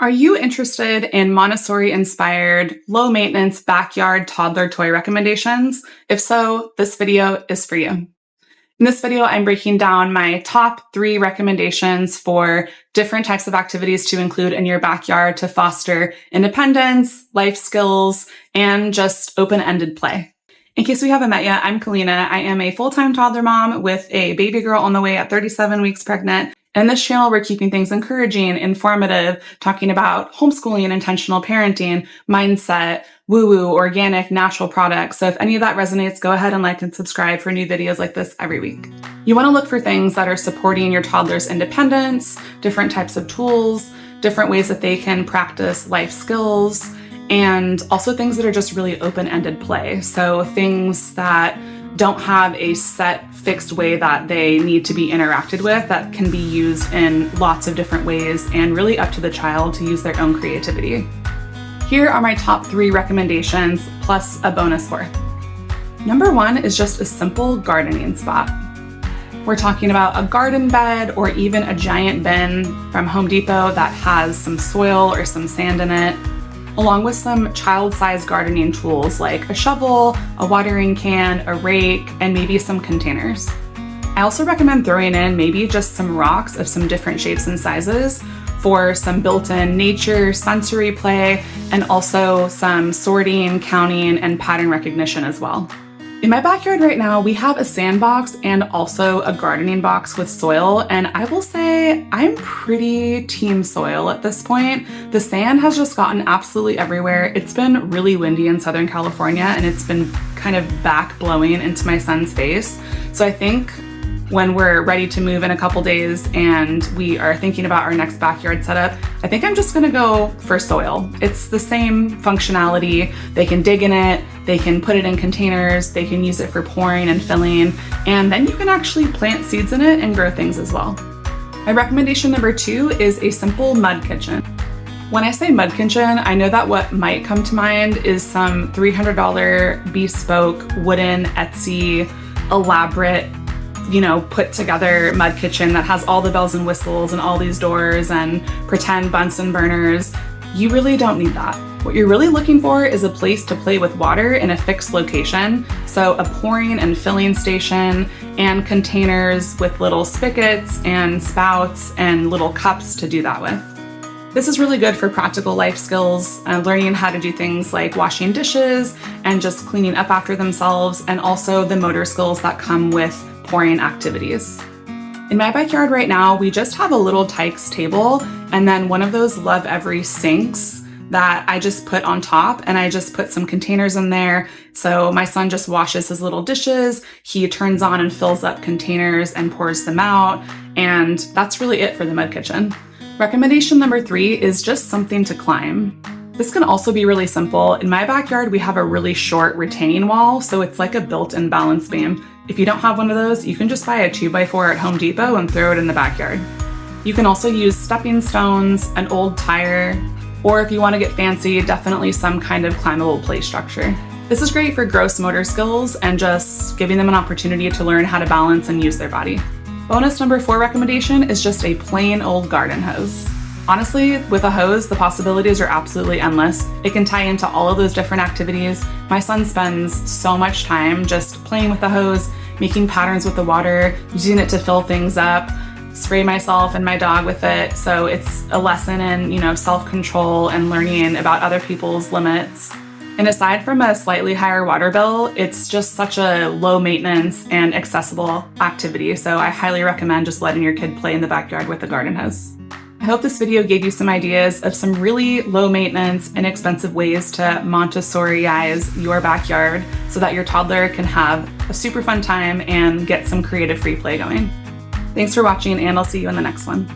Are you interested in Montessori-inspired, low-maintenance backyard toddler toy recommendations? If so, this video is for you. In this video, I'm breaking down my top 3 recommendations for different types of activities to include in your backyard to foster independence, life skills, and just open-ended play. In case we haven't met yet, I'm Kalina. I am a full-time toddler mom with a baby girl on the way at 37 weeks pregnant. In this channel, we're keeping things encouraging, informative, talking about homeschooling, intentional parenting, mindset, woo-woo, organic, natural products. So if any of that resonates, go ahead and like and subscribe for new videos like this every week. You want to look for things that are supporting your toddler's independence, different types of tools, different ways that they can practice life skills, and also things that are just really open-ended play. So things that don't have a set fixed way that they need to be interacted with, that can be used in lots of different ways and really up to the child to use their own creativity. Here are my top 3 recommendations plus a bonus fourth. Number 1 is just a simple gardening spot. We're talking about a garden bed or even a giant bin from Home Depot that has some soil or some sand in it, along with some child-sized gardening tools like a shovel, a watering can, a rake, and maybe some containers. I also recommend throwing in maybe just some rocks of some different shapes and sizes for some built-in nature, sensory play, and also some sorting, counting, and pattern recognition as well. In my backyard right now, we have a sandbox and also a gardening box with soil, and I will say I'm pretty team soil at this point. The sand has just gotten absolutely everywhere. It's been really windy in Southern California, and it's been kind of back blowing into my son's face. So I think when we're ready to move in a couple days and we are thinking about our next backyard setup, I think I'm just gonna go for soil. It's the same functionality. They can dig in it, they can put it in containers, they can use it for pouring and filling, and then you can actually plant seeds in it and grow things as well. My recommendation number 2 is a simple mud kitchen. When I say mud kitchen, I know that what might come to mind is some $300 bespoke wooden Etsy elaborate put together mud kitchen that has all the bells and whistles and all these doors and pretend Bunsen burners. You really don't need that. What you're really looking for is a place to play with water in a fixed location. So a pouring and filling station and containers with little spigots and spouts and little cups to do that with. This is really good for practical life skills, learning how to do things like washing dishes and just cleaning up after themselves, and also the motor skills that come with pouring activities. In my backyard right now, we just have a little Tykes table and then one of those Love Every sinks that I just put on top, and I just put some containers in there. So my son just washes his little dishes, he turns on and fills up containers and pours them out, and that's really it for the mud kitchen. Recommendation number 3 is just something to climb. This can also be really simple. In my backyard, we have a really short retaining wall, so it's like a built-in balance beam. If you don't have one of those, you can just buy a 2x4 at Home Depot and throw it in the backyard. You can also use stepping stones, an old tire, or if you want to get fancy, definitely some kind of climbable play structure. This is great for gross motor skills and just giving them an opportunity to learn how to balance and use their body. Bonus number 4 recommendation is just a plain old garden hose. Honestly, with a hose, the possibilities are absolutely endless. It can tie into all of those different activities. My son spends so much time just playing with the hose, making patterns with the water, using it to fill things up, spray myself and my dog with it. So it's a lesson in, self-control and learning about other people's limits. And aside from a slightly higher water bill, it's just such a low maintenance and accessible activity. So I highly recommend just letting your kid play in the backyard with a garden hose. I hope this video gave you some ideas of some really low maintenance, inexpensive ways to Montessori-ize your backyard so that your toddler can have a super fun time and get some creative free play going. Thanks for watching, and I'll see you in the next one.